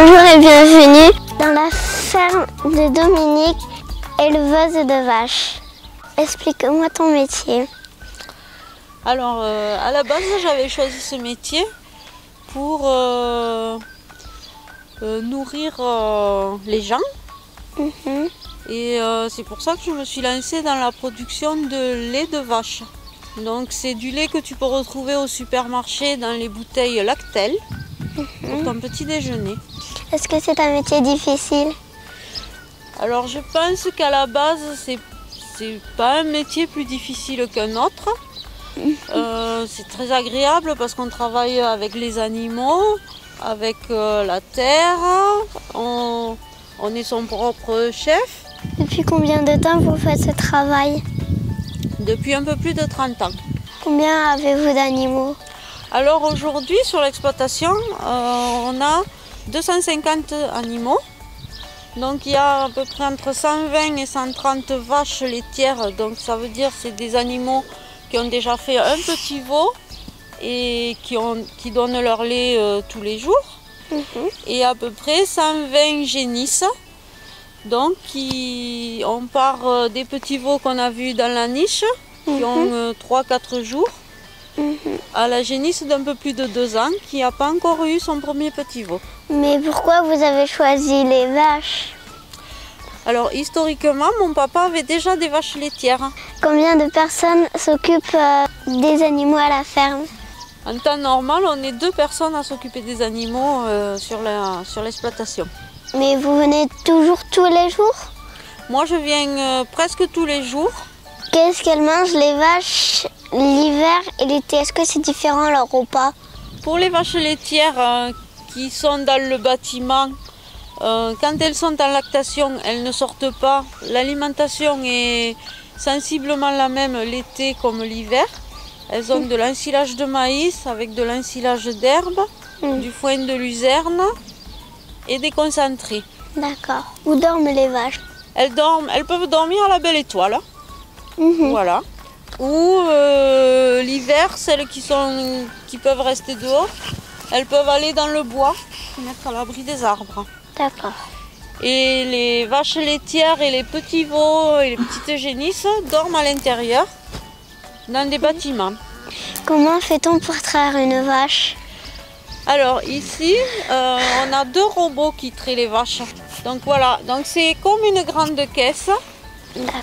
Bonjour et bienvenue dans la ferme de Dominique, éleveuse de vaches. Explique-moi ton métier. Alors, à la base, j'avais choisi ce métier pour nourrir les gens. Et c'est pour ça que je me suis lancée dans la production de lait de vache. Donc c'est du lait que tu peux retrouver au supermarché dans les bouteilles Lactel pour ton petit déjeuner. Est-ce que c'est un métier difficile? Alors je pense qu'à la base, c'est pas un métier plus difficile qu'un autre. C'est très agréable parce qu'on travaille avec les animaux, avec la terre, on est son propre chef. Depuis combien de temps vous faites ce travail? Depuis un peu plus de 30 ans. Combien avez-vous d'animaux? Alors aujourd'hui sur l'exploitation, on a 250 animaux. Donc il y a à peu près entre 120 et 130 vaches laitières. Donc ça veut dire que c'est des animaux qui ont déjà fait un petit veau et qui donnent leur lait tous les jours. Et à peu près 120 génisses. Donc on part des petits veaux qu'on a vus dans la niche, qui ont 3-4 jours, à la génisse d'un peu plus de 2 ans, qui n'a pas encore eu son premier petit veau. Mais pourquoi vous avez choisi les vaches? Alors historiquement, mon papa avait déjà des vaches laitières. Combien de personnes s'occupent des animaux à la ferme? En temps normal, on est 2 personnes à s'occuper des animaux sur l'exploitation. Mais vous venez toujours tous les jours? Moi, je viens presque tous les jours. Qu'est-ce qu'elles mangent les vaches l'hiver et l'été? Est-ce que c'est différent leur repas? Pour les vaches laitières qui sont dans le bâtiment, quand elles sont en lactation, elles ne sortent pas. L'alimentation est sensiblement la même l'été comme l'hiver. Elles ont de l'ensilage de maïs avec de l'ensilage d'herbe, du foin de luzerne et des concentrés. D'accord. Où dorment les vaches? Elles peuvent dormir à la Belle Étoile. Voilà. Ou l'hiver, celles qui peuvent rester dehors, elles peuvent aller dans le bois, se mettre à l'abri des arbres. D'accord. Et les vaches laitières et les petits veaux et les petites génisses dorment à l'intérieur, dans des bâtiments. Comment fait-on pour traire une vache? Alors ici, on a 2 robots qui traient les vaches. Donc voilà, donc c'est comme une grande caisse.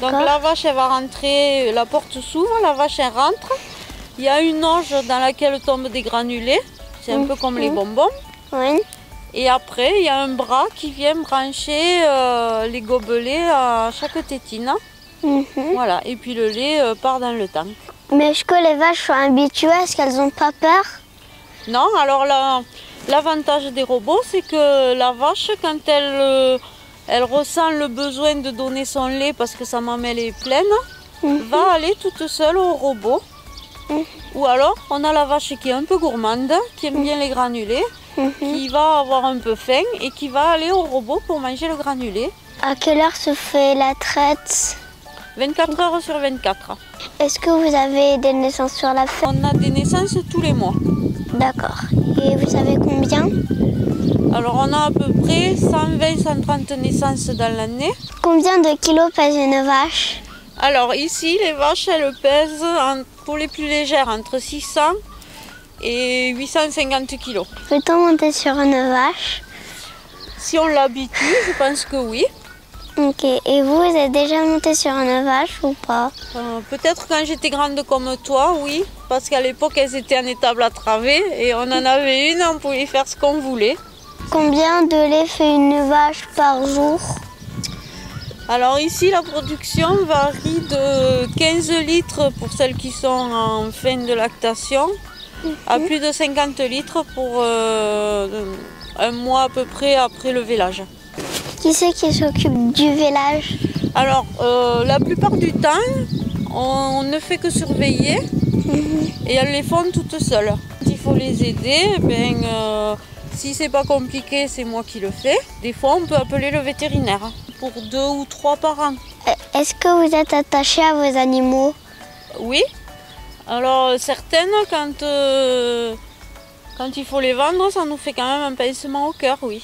Donc la vache elle va rentrer, la porte s'ouvre, la vache elle rentre. Il y a une auge dans laquelle tombent des granulés, c'est un peu comme les bonbons. Oui. Et après il y a un bras qui vient brancher les gobelets à chaque tétine. Voilà, et puis le lait part dans le tank. Mais est-ce que les vaches sont habituées? Est-ce qu'elles n'ont pas peur? Non, alors l'avantage des robots, c'est que la vache, quand elle ressent le besoin de donner son lait parce que sa mamelle est pleine, va aller toute seule au robot. Ou alors, on a la vache qui est un peu gourmande, qui aime bien les granulés, qui va avoir un peu faim et qui va aller au robot pour manger le granulé. À quelle heure se fait la traite? 24 heures sur 24. Est-ce que vous avez des naissances sur la ferme? On a des naissances tous les mois. D'accord. Et vous savez combien? Alors on a à peu près 120-130 naissances dans l'année. Combien de kilos pèse une vache? Alors ici, les vaches, elles pèsent, pour les plus légères, entre 600 et 850 kilos. Peut-on monter sur une vache? Si on l'habitue, je pense que oui. Ok. Et vous êtes déjà monté sur une vache ou pas? Peut-être quand j'étais grande comme toi, oui. Parce qu'à l'époque, elles étaient en étable à travée et on en avait une, on pouvait faire ce qu'on voulait. Combien de lait fait une vache par jour? Alors ici, la production varie de 15 litres pour celles qui sont en fin de lactation à plus de 50 litres pour un mois à peu près après le vélage. Qui c'est qui s'occupe du vélage? Alors, la plupart du temps, on ne fait que surveiller et elles les font toutes seules. Il faut les aider, si c'est pas compliqué, c'est moi qui le fais. Des fois, on peut appeler le vétérinaire pour 2 ou 3 par an. Est-ce que vous êtes attaché à vos animaux? Oui. Alors, certaines, quand il faut les vendre, ça nous fait quand même un pincement au cœur, oui.